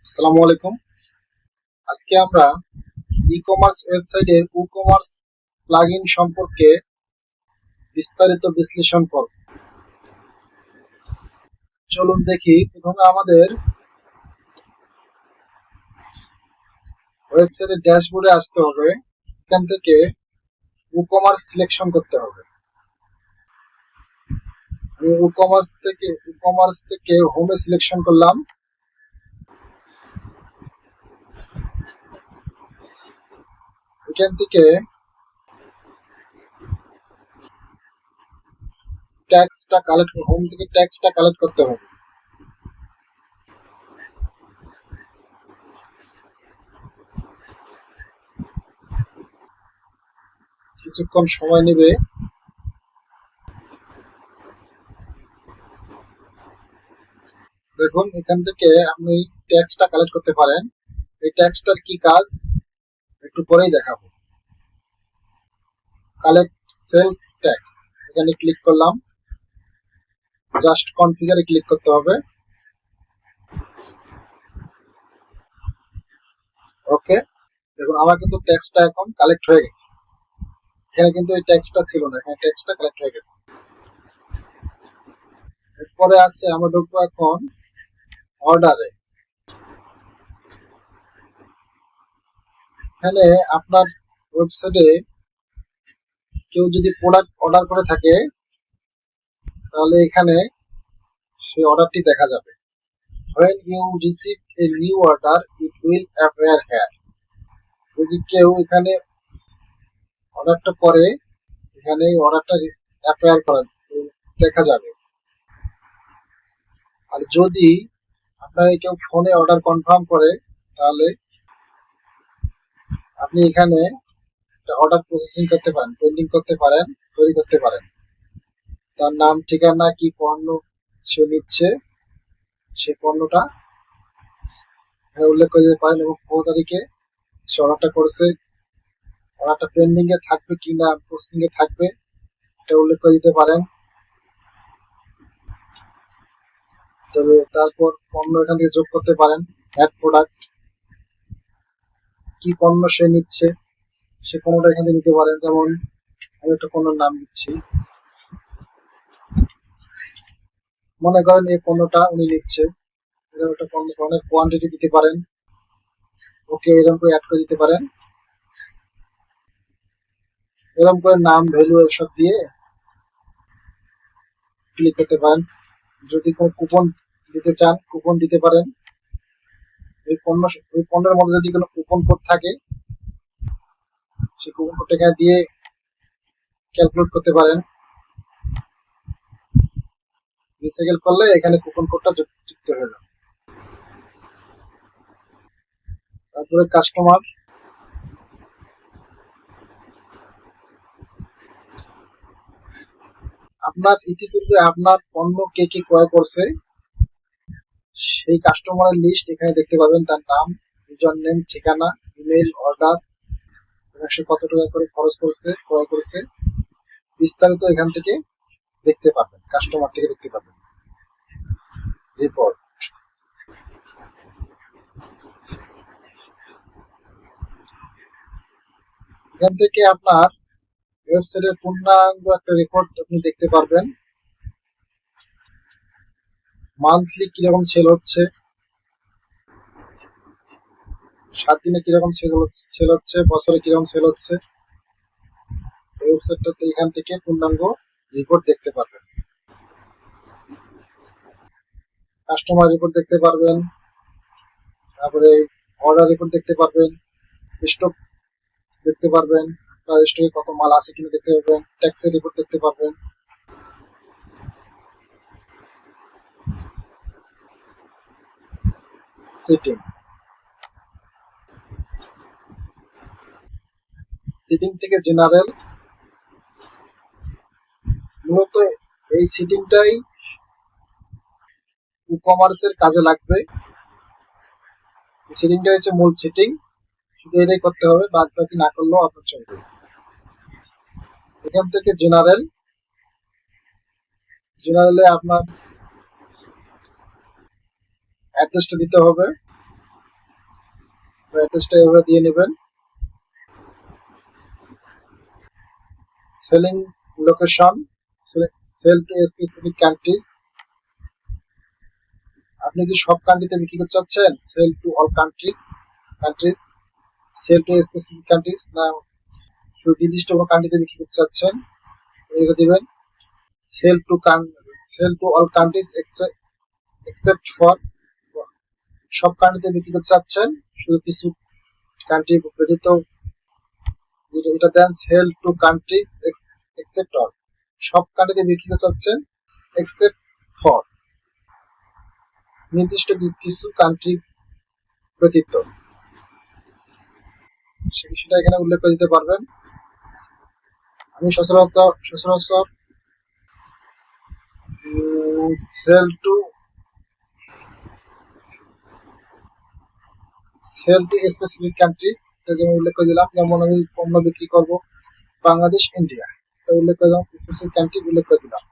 আসসালামু আলাইকুম। আজকে আমরা ই-কমার্স ওয়েবসাইটের ই-কমার্স প্লাগইন সম্পর্কে বিস্তারিত বিশ্লেষণ করব। চলুন দেখি। প্রথমে আমাদের ওয়েবসাইটের ড্যাশবোর্ডে আসতে হবে। এখান থেকে ই-কমার্স সিলেকশন করতে হবে। আমি ই-কমার্স থেকে হোমে সিলেকশন করলাম। এখান থেকে হোম থেকে ট্যাক্সটা কালেক্ট করতে হবে। কিছুক্ষণ সময় নেবে। দেখুন, এখান থেকে আপনি ট্যাক্সটা কালেক্ট করতে পারেন। এই ট্যাক্সটার কি কাজ একটু পরেই দেখাবো। কালেক্ট সেলস ট্যাক্স, এখানে ক্লিক করলাম। জাস্ট কনফিগারে ক্লিক করতে হবে। ওকে, দেখুন আমার কিন্তু ট্যাক্সটা এখন কালেক্ট হয়ে গেছে। এখানে কিন্তু এই ট্যাক্সটা ছিল না, এখানে ট্যাক্সটা কালেক্ট হয়ে গেছে। এরপরে আছে আমরা ঢুকবো এখন অর্ডারে। এখানে আপনার ওয়েবসাইটে কেউ যদি প্রোডাক্ট অর্ডার করে থাকে তাহলে এখানে সেই অর্ডারটি দেখা যাবে। When you receive a new order, it will appear here. যদি কেউ এখানে অর্ডারটা করে, এখানে অর্ডারটা অ্যাপেয়ার করা দেখা যাবে। আর যদি আপনার কেউ ফোনে অর্ডার কনফার্ম করে তাহলে আপনি এখানে একটা অর্ডার প্রসেসিং করতে পারেন, পেন্ডিং করতে পারেন, তৈরি করতে পারেন। তার নাম, ঠিকানা, কি পণ্য সে নিচ্ছে সেই পণ্যটা উল্লেখ করে দিতে পারেন এবং কোন তারিখে সে অর্ডারটা করেছে, অর্ডারটা পেন্ডিং এ থাকবে কিনা প্রসেসিং এ থাকবে এটা উল্লেখ করে দিতে পারেন। তবে তারপর পণ্য এখান থেকে যোগ করতে পারেন। অ্যাড প্রোডাক্ট, কি পণ্য সে নিচ্ছে সে পণ্যটা এখান থেকে নিতে পারেন। যেমন আমি একটা পণ্যের নাম দিচ্ছি, মনে করেন এই পণ্যটা উনি নিচ্ছে, এরকম একটা পণ্যের কোয়ান্টিটি দিতে পারেন। ওকে, এরকম করে অ্যাড করে দিতে পারেন। এরকম করে নাম, ভ্যালু এসব দিয়ে ক্লিক করতে পারেন। যদি কোনো কুপন দিতে চান কুপন দিতে পারেন। ওই পণ্যের মধ্যে যদি কোনো কুপন কোড থাকে সেই কুপন কোডটা এখানে দিয়ে ক্যালকুলেট করতে পারেন। রিসাইকেল করলে এখানে কুপন কোডটা যুক্ত হয়ে যাবে। তারপরে কাস্টমার, আপনার ইতিপূর্বে আপনার পণ্য কে কে ক্রয় করছে সেই কাস্টমারের লিস্ট এখানে দেখতে পাবেন। তার নাম, ইউজার নেম, ঠিকানা, ইমেল, অর্ডার, সে কত টাকা করে খরচ করছে, ক্রয় করছে, বিস্তারিত এখান থেকে দেখতে পাবেন, কাস্টমার থেকে দেখতে পাবেন। রিপোর্ট, এখান থেকে আপনার ওয়েবসাইটের পূর্ণাঙ্গ একটা রিপোর্ট আপনি দেখতে পারবেন। মান্থলি কিরকম সেল হচ্ছে, 7 দিনে কিরকম সেল হচ্ছে, বছরে কিরকম সেল হচ্ছে, এই ওয়েবসাইটটাতে এখান থেকে পূর্ণাঙ্গ রিপোর্ট দেখতে পারবেন। কাস্টমার রিপোর্ট দেখতে পারবেন, তারপরে অর্ডার রিপোর্ট দেখতে পারবেন, স্টক দেখতে পারবেন, আপনার স্টকে কত মাল আছে কিনা দেখতে পারবেন, ট্যাক্সের রিপোর্ট দেখতে পারবেন। সিটিং থেকে জেনারেল, মূলত এই সিটিংটাই ই-কমার্সের কাজে লাগবে। সিটিংটা হচ্ছে মূল সিটিং, শুধু এটাই করতে হবে, বাদ বাকি না করলেও আপনার চলবে। এখান থেকে জেনারেলে আপনার অ্যাড্রেসটা দিতে হবে। অ্যাড্রেসটা এভাবে দিয়ে নেবেন। Selling location, sell to specific countries. আপনি কি সব কান্ট্রিতে বিক্রি করতে চাচ্ছেন? Sell to all countries, sell to specific countries, না নির্দিষ্ট কোনো কান্ট্রিতে বিক্রি করতে চাচ্ছেন? এগুলো দিবেন। Sell to all countries except for, সব কান্ট্রিতে বিক্রি করতে চাচ্ছেন, শুধু কিছু কান্ট্রি ব্যতীত এটা দেন। Sell to countries except all, সব কান্ট্রিতে বিক্রি করতে চাচ্ছেন এক্সেপ্ট ফর, নির্দিষ্ট কিছু কান্ট্রি ব্যতীত, সেটা এখানে উল্লেখ করে দিতে পারবেন। আমি সচরাচর সেল টু স্পেসিফিক কান্ট্রিজ এটা যেমন উল্লেখ করে দিলাম। যেমন আমি পণ্য বিক্রি করব বাংলাদেশ, ইন্ডিয়া, এটা উল্লেখ করে দিলাম, স্পেসিফিক কান্ট্রি উল্লেখ করে দিলাম।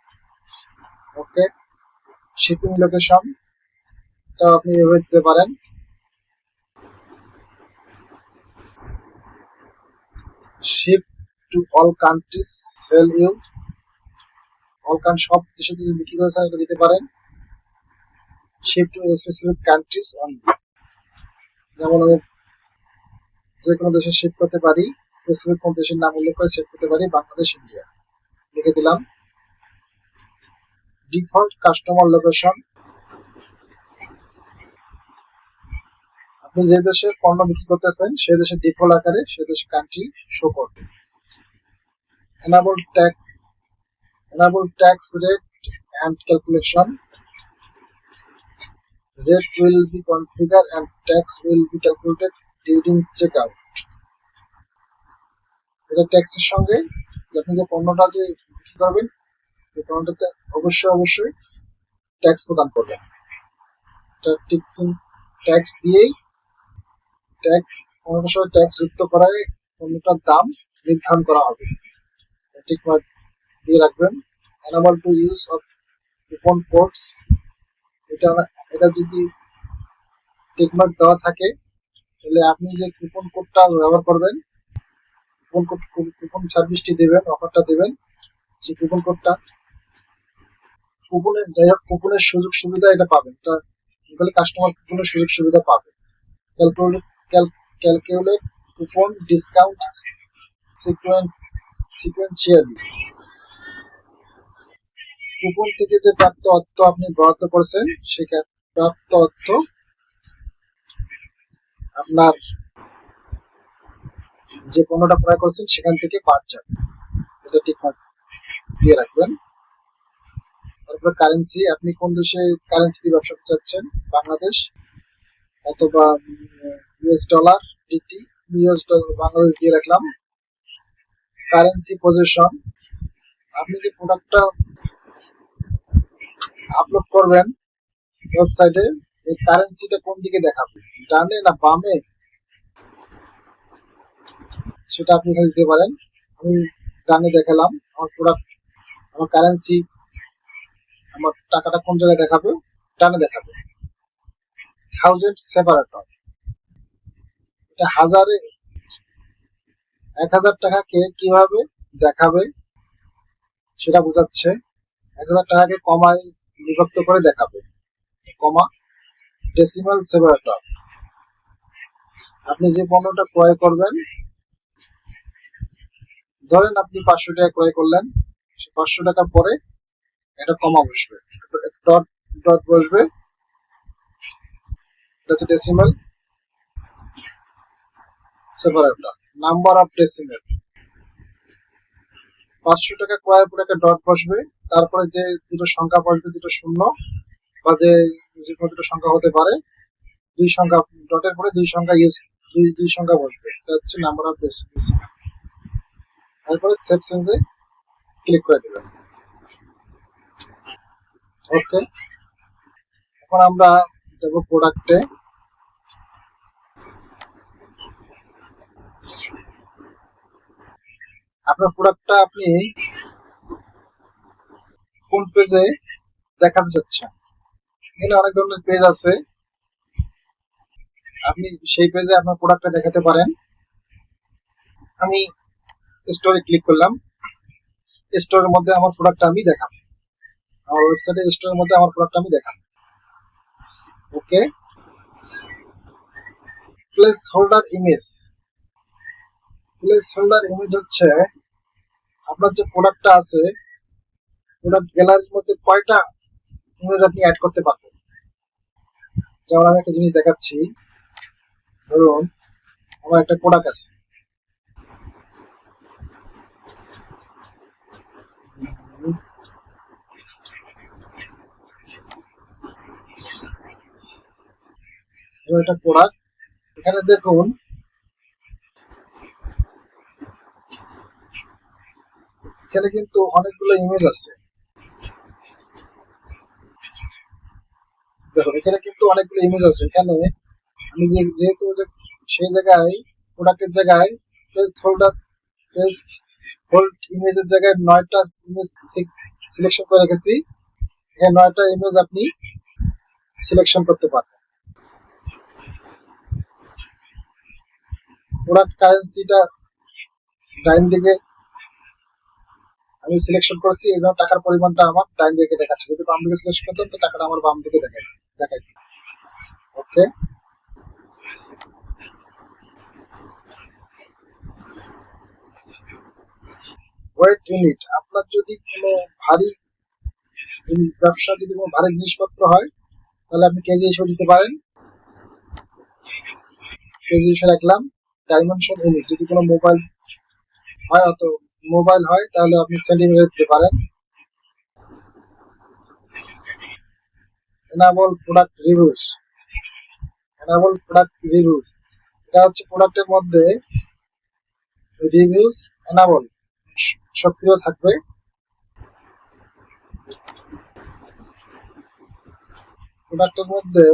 ওকে, শিপিং লোকেশন এটাও আপনি এভাবে দিতে পারেন। Ship to all countries, sell you all country, সব দেশে যদি বিক্রি করেছেন এটা দিতে পারেন। Ship to specific countries only, যেমন আমি যে কোনো দেশে শিপ করতে পারি, স্পেসিফিক কোন দেশের নাম উল্লেখ করে শিপ করতে পারি, বাংলাদেশ, ইন্ডিয়া লিখে দিলাম। ডিফল্ট কাস্টমার লোকেশন, আপনি যে দেশে পণ্য বিক্রি করতেছেন সেই দেশের ডিফল্ট আকারে সে দেশের কান্ট্রি শো করবে। enable tax rate and calculation, rate will be configured and tax will be calculated during checkout। এটা ট্যাক্সের সঙ্গে আপনি যে পণ্যটা যে বিক্রি করবেন সেই পণ্যটাতে অবশ্যই ট্যাক্স প্রদান করবেন। ট্যাক্স দিয়েই পণ্যটার সঙ্গে ট্যাক্স যুক্ত করায় পণ্যটার দাম নির্ধারণ করা হবে, ঠিক দিয়ে রাখবেন। enable to use of coupon codes, এটা যদি টিকমার্ক দেওয়া থাকে তাহলে আপনি যে কুপন কোডটা ব্যবহার করবেন, কুপন সার্ভিসটি দেবেন, অফারটা দেবেন, সেই কুপন কোডটা কুপনের যাই হোক কুপনের সুযোগ সুবিধা এটা পাবেন, এটা বলে কাস্টমার কুপনের সুযোগ সুবিধা পাবে। Calculate coupon discount sequentially, coupon থেকে যে প্রাপ্ত অর্থ আপনি বরাদ্দ করেছেন সেই প্রাপ্ত অর্থ আপনার যে পণ্যটা ক্রয় করছেন সেখান থেকে বাদ যাবে, এটা ঠিক দিয়ে রাখবেন। তারপরে কারেন্সি, আপনি কোন দেশে কারেন্সি দিয়ে ব্যবসা করতে চাচ্ছেন, বাংলাদেশ অথবা ইউএস ডলার, ডিটি, ইউএস ডলার বাংলাদেশ দিয়ে রাখলাম। কারেন্সি পজিশন, আপনি যে প্রোডাক্টটা আপলোড করবেন ওয়েবসাইটে এই কারেন্সিটা কোন দিকে দেখাবে, ডানে না বামে, সেটা আপনি এখানে দিতে পারেন। আমি ডানে দেখালাম আমার প্রোডাক্ট, আমার কারেন্সি, আমার টাকাটা কোন জায়গায় দেখাবে, ডানে দেখাবে। 1000 সেপারেটর, এটা 1000 টাকাকে কিভাবে দেখাবে সেটা বোঝাচ্ছে। 1000 টাকাকে কমায় বিভক্ত করে দেখাবে, কমা ডেসিমাল সেপারেটর, আপনি যে পণ্যটা ক্রয় করবেন, ধরেন আপনি 500 টাকা ক্রয় করলেন, 500 টাকার পরে এটা কমা বসবে, ডট বসবে, এটা হচ্ছে decimal separator. Number of decimal, 500 টাকা ক্রয়ের পরে একটা ডট বসবে, তারপরে যে দুটো সংখ্যা বসবে, দুটো শূন্য বা যে কোনো দুটো সংখ্যা হতে পারে, দুই সংখ্যা ডটের পরে দুই সংখ্যা দুই সংখ্যা বসবে, এটা হচ্ছে নাম্বার অফ ডেসিমেল। তারপরে সেভ চেঞ্জে ক্লিক করে দেবেন। ওকে, এখন আমরা যাব প্রোডাক্টে। আপনার প্রোডাক্টটা আপনি কোন পেজে দেখাতে চাচ্ছেন, এখানে অনেক ধরনের পেজ আছে, আপনি সেই পেজে আপনার প্রোডাক্টটা দেখাতে পারেন। আমি স্টোরে ক্লিক করলাম, স্টোরের মধ্যে আমার প্রোডাক্টটা আমি দেখাবো, আমার ওয়েবসাইটে স্টোরের মধ্যে আমার প্রোডাক্টটা আমি দেখাবো। Okay, placeholder image. Placeholder image হচ্ছে আপনার যে প্রোডাক্টটা আছে, প্রোডাক্ট গ্যালারির মধ্যে কয়টা ইমেজ আপনি অ্যাড করতে পারবেন। যেমন আমি একটা জিনিস দেখাচ্ছি, ধরুন আমার একটা প্রোডাক্ট আছে, একটা প্রোডাক্ট, এখানে দেখুন এখানে কিন্তু অনেকগুলো ইমেজ আছে। দেখুন এখানে কিন্তু অনেকগুলো ইমেজ আছে। এখানে আমি যেহেতু সেই জায়গায় প্রোডাক্টের জায়গায় প্লেস হোল্ডার, প্লেস হোল্ড ইমেজের জায়গায় 9টা ইমেজ সিলেকশন করে রেখেছি। এই 9টা ইমেজ আপনি সিলেকশন করতে পারবেন। প্রোডাক্ট কারেন্সিটা ডাইন দিকে আমি সিলেকশন করেছি, এই জন্য টাকার পরিমাণটা আমার ডাইন দিকে দেখাচ্ছে। যদি বাম দিকে সিলেকশন করতাম তো টাকাটা আমার বাম দিকে দেখাই। ওকে, ওয়েট ইউনিট। আপনার যদি কোনো ভারী ব্যবসা, যদি কোনো ভারী জিনিসপত্র হয় তাহলে আপনি কেজি হিসেবে দিতে পারেন। কেজি হিসেবে রাখলাম। ডাইমেনশন ইউনিট, যদি কোনো মোবাইল হয়, অত মোবাইল হয় তাহলে আপনি সেন্টিমিটার দিতে পারেন। Enable product reviews. Enable product reviews, এটা হচ্ছে প্রোডাক্টের মধ্যে রিভিউস এনাবল সক্রিয় থাকবে। প্রোডাক্টের মধ্যে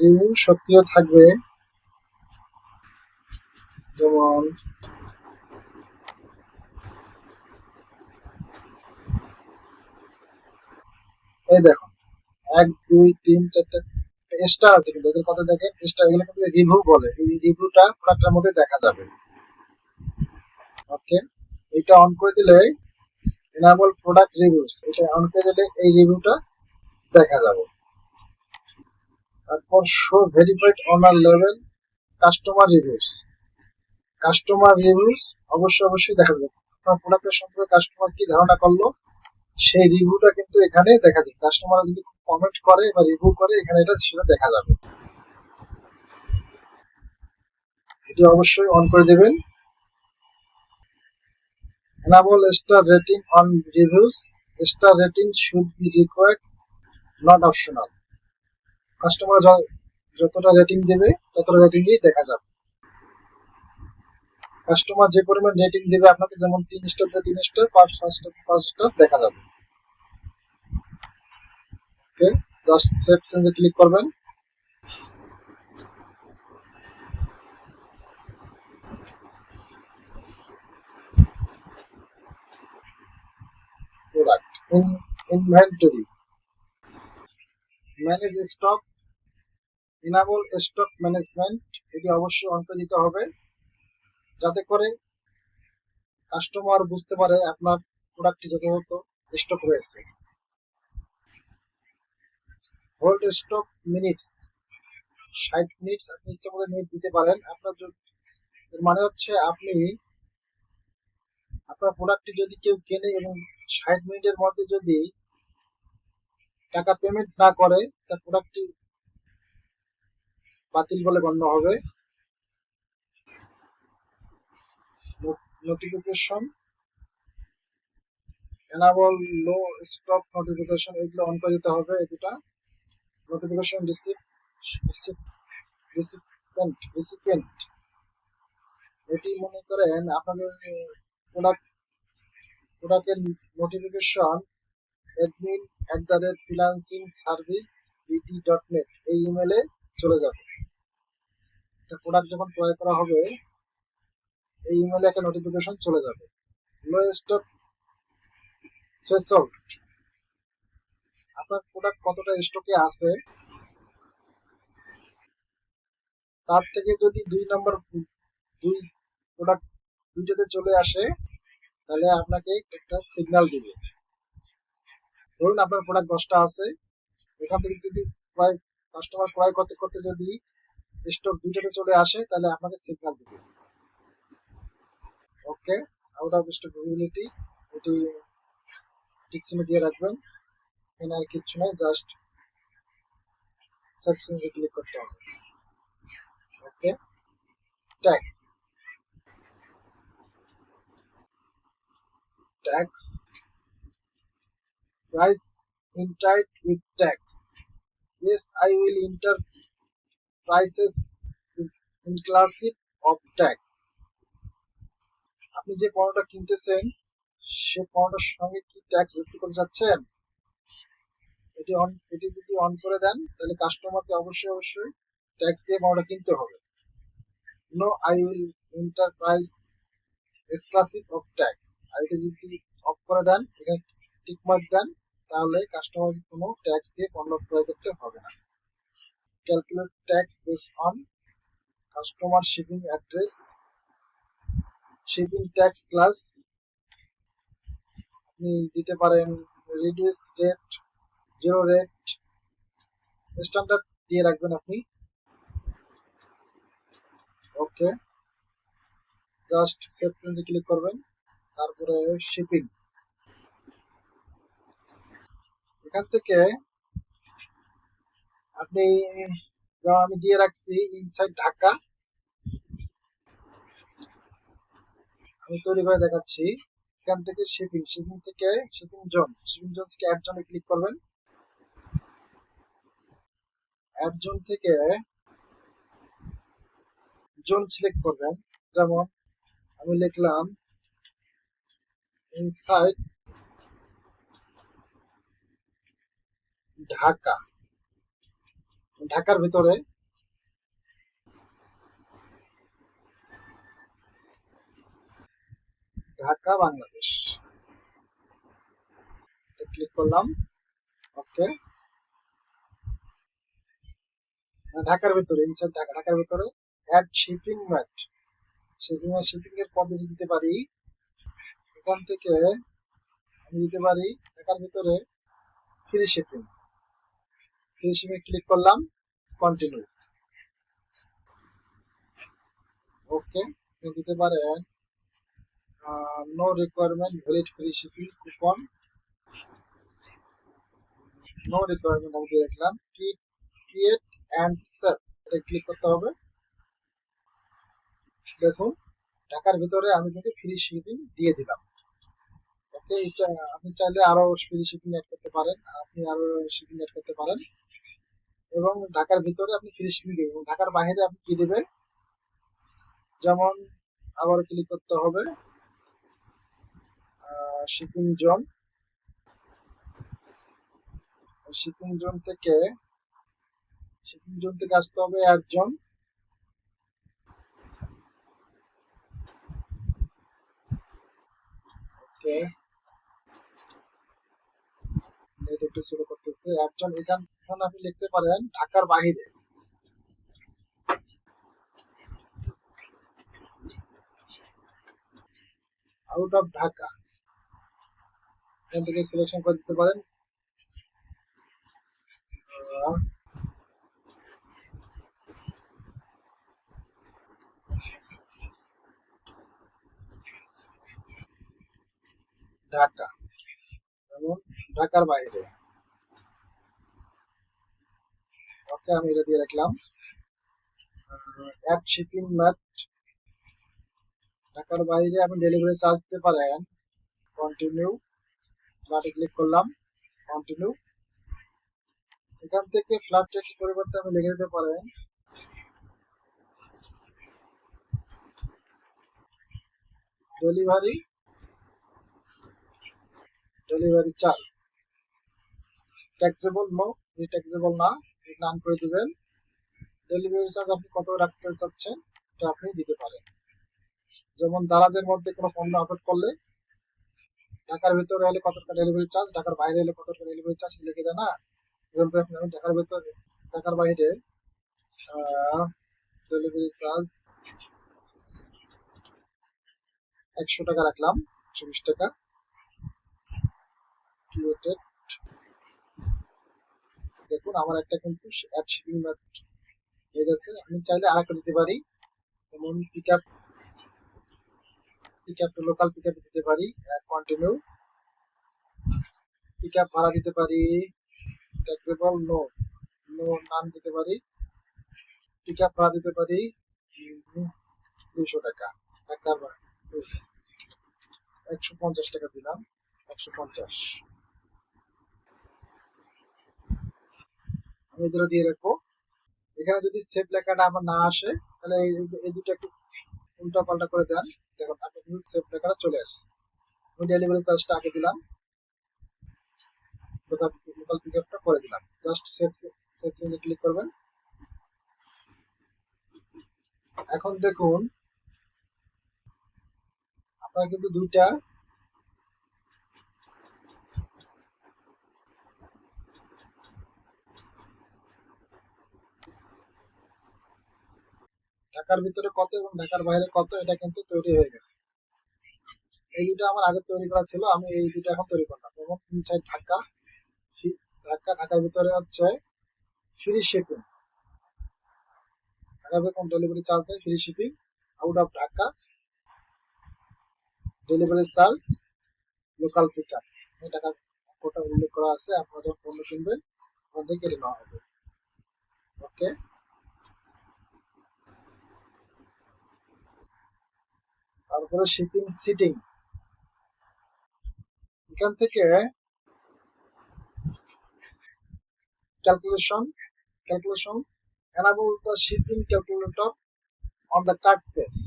রিভিউ সক্রিয় থাকবে, যেমন এই দেখুন 1 2 3 4টা স্টার আছে, কিন্তু এদের কথা দেখেন স্টার, এগুলো কিন্তু রিভিউ বলে। এই রিভিউটা প্রোডাক্টের মধ্যে দেখা যাবে। ওকে, এটা অন করে দিলে এনাবল প্রোডাক্ট রিভিউস, এটা অন করে দিলে এই রিভিউটা দেখা যাবে। তারপর show verified honour level customer reviews. Customer reviews অবশ্যই দেখা যাবে। আপনার প্রোডাক্টের সম্পর্কে কাস্টমার কি ধারণা করলো সেই রিভিউটা কিন্তু এখানে দেখা যাবে। কাস্টমার যদি কমেন্ট করে বা রিভিউ করে, এখানে সেটা দেখা যাবে। এটি অবশ্যই অন করে দেবেন। Enable star rating on reviews. Star rating should be required, not optional. Customer যতটা রেটিং দেবে ততটা রেটিংই দেখা যাবে। কাস্টমার যে পরিমাণ রেটিং দেবে আপনাকে, যেমন 3 স্টার দিয়ে 3 স্টার, 5 স্টার 5 স্টার দেখা যাবে। ওকে, জাস্ট সেভ চেঞ্জে ক্লিক করবেন। Product inventory, manage stock, enable stock management, এটি অবশ্যই অন করে দিতে হবে, যাতে করে কাস্টমার বুঝতে পারে আপনার প্রোডাক্টটি যথাযথ স্টক রয়েছে। হোল্ড স্টক মিনিটস, 60 মিনিটস আপনি ইচ্ছা করে মিনিট দিতে পারেন। এর মানে হচ্ছে আপনি আপনার প্রোডাক্টটি যদি কেউ কেনে এবং 60 মিনিটের মধ্যে যদি টাকা পেমেন্ট না করে, তার প্রোডাক্টটি বাতিল বলে গণ্য হবে। নোটিফিকেশন এনাবল লো স্টক নোটিফিকেশন, এগুলো অন করে দিতে হবে। এটা নোটিফিকেশন রিসিপিয়েন্ট, এটি মনে করেন আপনাদের প্রোডাক্টের নোটিফিকেশন admin@freelancingservice.bt.net এই ইমেলে চলে যাবে। একটা প্রোডাক্ট যখন ক্রয় করা হবে, এই ইমেলে একটা নোটিফিকেশন চলে যাবে। লো স্টক থ্রেশহোল্ড, আপনার প্রোডাক্ট কতটা স্টকে আছে তার থেকে যদি 2 নম্বর দুই প্রোডাক্ট দুইটাতে চলে আসে, তাহলে আপনাকে একটা সিগন্যাল দিবে। ধরুন আপনার প্রোডাক্ট 10টা আছে, এখান থেকে যদি ক্রয় কাস্টমার ক্রয় করতে করতে যদি স্টক দুইটাতে চলে আসে, তাহলে আপনাকে সিগন্যাল দিবে। ওকে, আউট অফ স্টক ভিজিবিলিটি এটি টিক চিহ্ন দিয়ে রাখবেন। এখানে আর কিছু নয়, জাস্ট সেভ চেঞ্জে ক্লিক করতে হবে। Okay, tax tax price entered with tax. Yes, I will enter prices is inclusive of tax. আপনি যে পণ্যটা কিনতেছেন সে পণ্যটার সঙ্গে কি ট্যাক্স যুক্ত করতে যাচ্ছেন, এটি যদি অন করে দেন তাহলে কাস্টমারকে অবশ্যই ট্যাক্স দিয়ে পণ্যটা কিনতে হবে। No I will enter price exclusive of tax. আর এটি যদি অফ করে দেন, এখানে টিক মার্ক দেন, তাহলে কাস্টমার কোনো ট্যাক্স দিয়ে পণ্য ক্রয় করতে হবে না। Calculate tax based on customer shipping address, shipping tax class। আপনি দিতে পারেন reduce rate, zero rate, standard দিয়ে রাখবেন আপনি। ওকে, জাস্ট সেভ চেঞ্জে ক্লিক করবেন, তারপরে শিপিং। এখান থেকে আপনি যেমন আমি দিয়ে রাখছি ইনসাইড ঢাকা, আমি তৈরি করে দেখাচ্ছি। এখান থেকে শিপিং থেকে শিপিং জোন থেকে অ্যাড জোনে ক্লিক করবেন। অ্যাড জোন থেকে জোন সিলেক্ট করবেন। যেমন আমি লিখলাম ইনসাইড ঢাকা, ঢাকার ভিতরে ঢাকা বাংলাদেশ ক্লিক করলাম। ওকে, ঢাকার ভিতরে ইনসাইড ঢাকা, ঢাকার ভিতরে অ্যাড শিপিং ম্যাট, শিপিং এর পদ্ধতি দিতে পারি। এখান থেকে আমি দিতে পারি ঢাকার ভিতরে ফ্রি শিপিং ক্লিক করলাম, কন্টিনিউ। ওকে, দিতে পারেন no requirement valid free shipping coupon, no requirement আমি দিয়ে রাখলাম। ক্রিয়েট অ্যান্ড সেভ, এটা ক্লিক করতে হবে। দেখুন ঢাকার ভিতরে আমি কিন্তু ফ্রি শিপিং দিয়ে দিলাম। ওকে, আপনি চাইলে আরো ফ্রি শিপিং অ্যাড করতে পারেন, এবং ঢাকার ভিতরে আপনি ফ্রি শিপিং দিবেন। ঢাকার বাইরে আপনি কি দিবেন, যেমন আবার ক্লিক করতে হবে শিপিং জোন, শিপিং জোন থেকে আসতে হবে একজন। ওকে, নেট একটু শুরু করতেছে। একজন এখানে আপনি লিখতে পারেন ঢাকার বাইরে, আউট অফ ঢাকা, এখান থেকে সিলেকশন করে দিতে পারেন ঢাকা, এবং ঢাকার বাইরে। ওকে, আমি এটা দিয়ে রাখলাম। অ্যাড শিপিং ম্যাট, ঢাকার বাইরে আপনি ডেলিভারি চার্জ দিতে পারেন, কন্টিনিউ, ফ্ল্যাটে ক্লিক করলাম, কন্টিনিউ। এখান থেকে ফ্ল্যাট রেটের পরিবর্তে আপনি লিখে দিতে পারেন ডেলিভারি চার্জ ট্যাক্সেবল, নো, এই ট্যাক্সেবল না, নান করে দিবেন। ডেলিভারি চার্জ আপনি কত রাখতে চাচ্ছেন এটা আপনি দিতে পারেন। যেমন দারাজের মধ্যে কোনো পণ্য আপলোড করলে ঢাকার ভিতরে হলে কত টাকা ডেলিভারি চার্জ, ঢাকার বাইরে হলে কত টাকা ডেলিভারি চার্জ লিখে দেয় না। এরকম আপনি ঢাকার বাইরে ডেলিভারি চার্জ 100 টাকা রাখলাম, 120 টাকা। ক্রিয়েটেড, দেখুন আমার একটা কিন্তু অ্যাড শিপিং মেথড হয়ে গেছে। আমি চাইলে আরেকটা দিতে পারি, যেমন পিকআপ লোকাল পিকআপ দিতে পারি, কন্টিনিউ পিকআপ ভাড়া দিতে পারি, ট্যাক্সেবল নো নান দিতে পারি, পিকআপ ভাড়া দিতে পারি 200 টাকা, 150 টাকা দিলাম, 150 আমি এগুলো দিয়ে রাখবো। এখানে যদি সেভ লেখাটা আমার না আসে তাহলে এই দুটো একটু উল্টা পাল্টা করে দেন, দেখুন আপনি কিন্তু সেভ লেখাটা চলে আসছে। আমি ডেলিভারি চার্জটা আগে দিলাম, লোকাল পিকআপটা করে দিলাম, জাস্ট সেভ চেঞ্জে ক্লিক করবেন। এখন দেখুন আপনার কিন্তু দুইটা ঢাকার ভিতরে কত এবং ঢাকার বাইরে কত এটা কিন্তু তৈরি হয়ে গেছে। এই দুটো আমার আগে তৈরি করা ছিল, আমি এই দুটো এখন তৈরি করলাম। এবং ইনসাইড ঢাকা, ঢাকার ভিতরে হচ্ছে ফ্রি শিপিং, ঢাকার ভিতরে কোনো ডেলিভারি চার্জ নেই, free shipping. Out of Dhaka delivery charge, local pickup, এই টাকার কোটা উল্লেখ করা আছে। আপনারা যখন পণ্য কিনবেন ওখান থেকে কেটে নেওয়া হবে। ওকে, তারপরে শিপিং সিটিং, এখান থেকে calculations enable the shipping calculator on the cart page।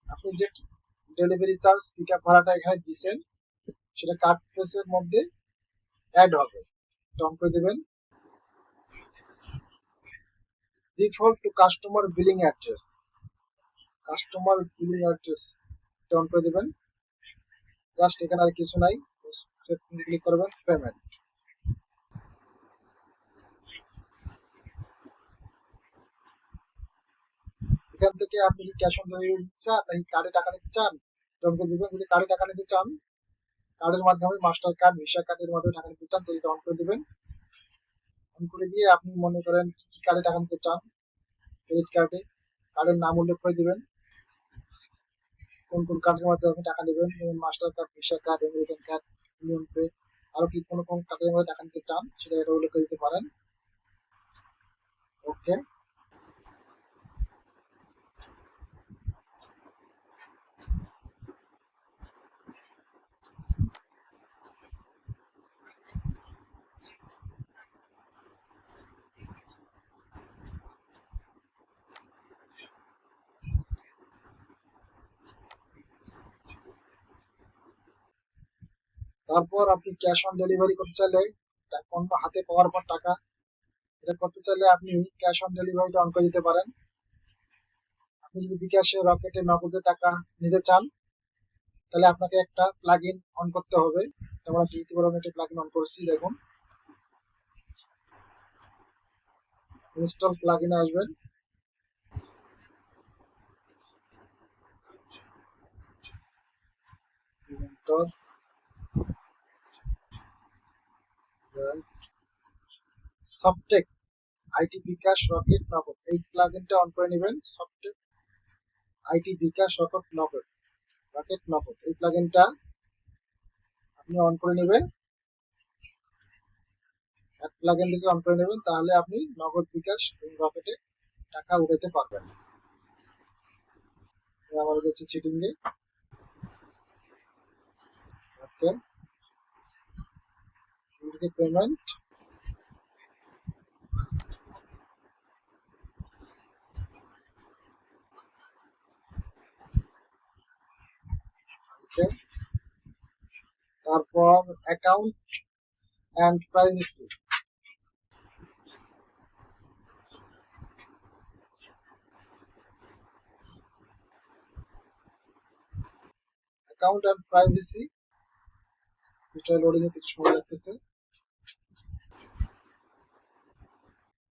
আপনি যে ডেলিভারি চার্জ পিকআপ ভাড়াটা এখানে দিয়েছেন সেটা কার্ট পেজের মধ্যে অ্যাড হবে, অন করে দেবেন। Default to customer billing address, on করে দেবেন। জাস্ট এখানে আর কিছু নাই, সেকশনে ক্লিক করবেন, পেমেন্ট। এখান থেকে আপনি কি ক্যাশ অন ডেলিভারি চান নাকি কার্ডে টাকা নিতে চান, অন করে দিবেন। যদি কার্ডে টাকা নিতে চান, কার্ডের মাধ্যমে মাস্টার কার্ড, ভিসা কার্ডের মাধ্যমে টাকা নিতে চান, তাহলে অন করে দিবেন। অন করে দিয়ে আপনি মনে করেন কি কার্ডে টাকা নিতে চান, ক্রেডিট কার্ডে, কার্ডের নাম উল্লেখ করে দিবেন, কোন কোন কার্ডের মাধ্যমে আপনি টাকা নেবেন, যেমন master card, visa card, American card, union pay, আরো কি কোন কোন কার্ডের মধ্যে টাকা নিতে চান সেটা এটা উল্লেখ করে দিতে পারেন। ওকে, তারপর আপনি ক্যাশ অন ডেলিভারি করতে চাইলে, পণ্য হাতে পাওয়ার পর টাকা এটা করতে চাইলে আপনি ক্যাশ অন ডেলিভারিটা অন করে দিতে পারেন। আপনি যদি বিকাশে, রকেটে, নগদে টাকা নিতে চান তাহলে আপনাকে একটা প্লাগ ইন অন করতে হবে। যেমন আপনি ইতিপূর্বে একটা প্লাগ ইন অন করছি, দেখুন ইনস্টল প্লাগ ইনে আসবেন, সফটেক আইটি বিকাশ রকেট নগদ, এই প্লাগ ইনটা অন করে নেবেন। সফটেক আইটি বিকাশ রকেট নগদ, এই প্লাগ ইনটা আপনি অন করে নেবেন, এক প্লাগ ইন থেকে অন করে নেবেন, তাহলে আপনি নগদ, বিকাশ এবং রকেটে টাকা উঠাতে পারবেন। আমার কাছে চিটিং এ, ওকে, পেমেন্ট, ওকে। তারপর account and privacy, account and privacy, এটা লোডিং এ কিছু সময় লাগতেছে।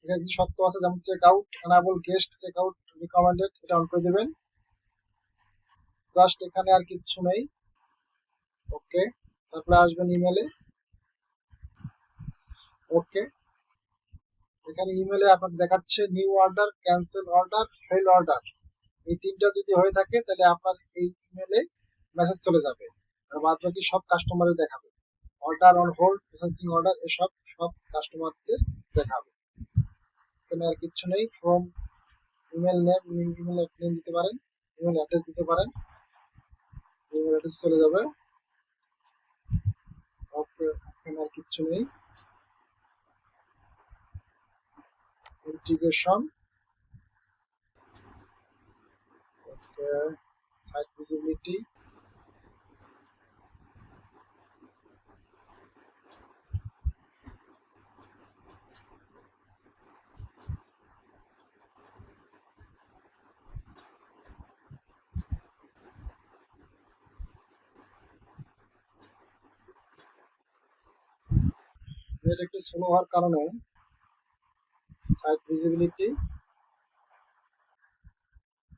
এখানে কিছু শর্ত আছে, যেমন check out, enable guest check out recommended, এটা অন করে দেবেন। জাস্ট এখানে আর কিছু নেই। ওকে, তারপরে আসবেন ইমেলে। ওকে, এখানে ইমেলে আপনাকে দেখাচ্ছে new order, cancel order, fail order. এই তিনটা যদি হয়ে থাকে তাহলে আপনার এই ইমেলে মেসেজ চলে যাবে, আর বাদ বাকি সব কাস্টমারের দেখাবে। Order on hold, processing order, এসব সব কাস্টমারদের দেখাবে। এখানে আর কিছু নেই। From email name, email name দিতে পারেন, ইমেল অ্যাড্রেস দিতে পারেন, ইমেল অ্যাড্রেস চলে যাবে। ওকে, এখানে আর কিচ্ছু নেই। ইন্টিগ্রেশন, ওকে, সাইট ভিজিবিলিটি, নেট একটু স্লো হওয়ার কারণে সাইট ভিজিবিলিটি,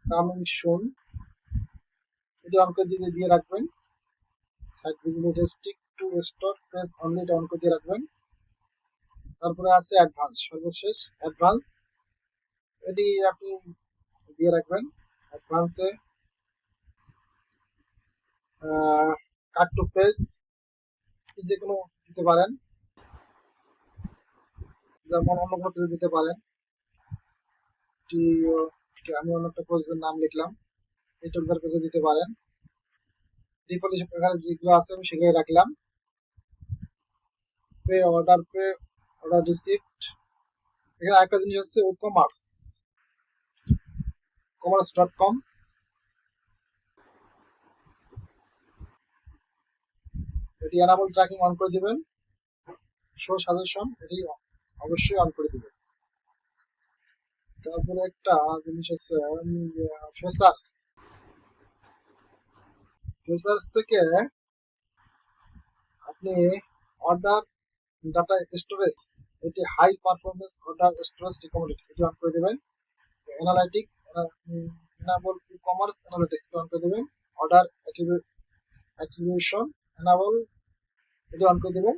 কামিং সুন, এটি অন করে দিয়ে রাখবেন। Site visibility stick to store page only, এটা অন করে দিয়ে রাখবেন। তারপরে আছে অ্যাডভান্স, সর্বশেষ অ্যাডভান্স, এটি আপনি দিয়ে রাখবেন। অ্যাডভান্সে কাট টু পেজ যে কোনো দিতে পারেন, যেমন অন্য কোনো পেজে দিতে পারেন। আমি অন্য একটা পেজের নাম লিখলাম, এই টুলবার পেজে দিতে পারেন। ডিফল্ট এখানে যেগুলো আছে আমি সেগুলোই রাখলাম। Pay order receipt. এখানে আরেকটা জিনিস হচ্ছে কমার্স, commerce.com, এটি এনাবল ট্র্যাকিং অন করে দিবেন। শো সাজেশন, এটি অবশ্যই অন করে দিবেন। তারপরে একটা জিনিস আছে ফেসার্স, ফেসার্স থেকে আপনি অর্ডার ডাটা স্টোরেজ, এটি high performance order storage recommended, এটি অন করে দেবেন। Analytics, enable ecommerce analytics on করে দেবেন। অর্ডার অ্যাট্রিবিউশন এনাবল, এটি অন করে দেবেন।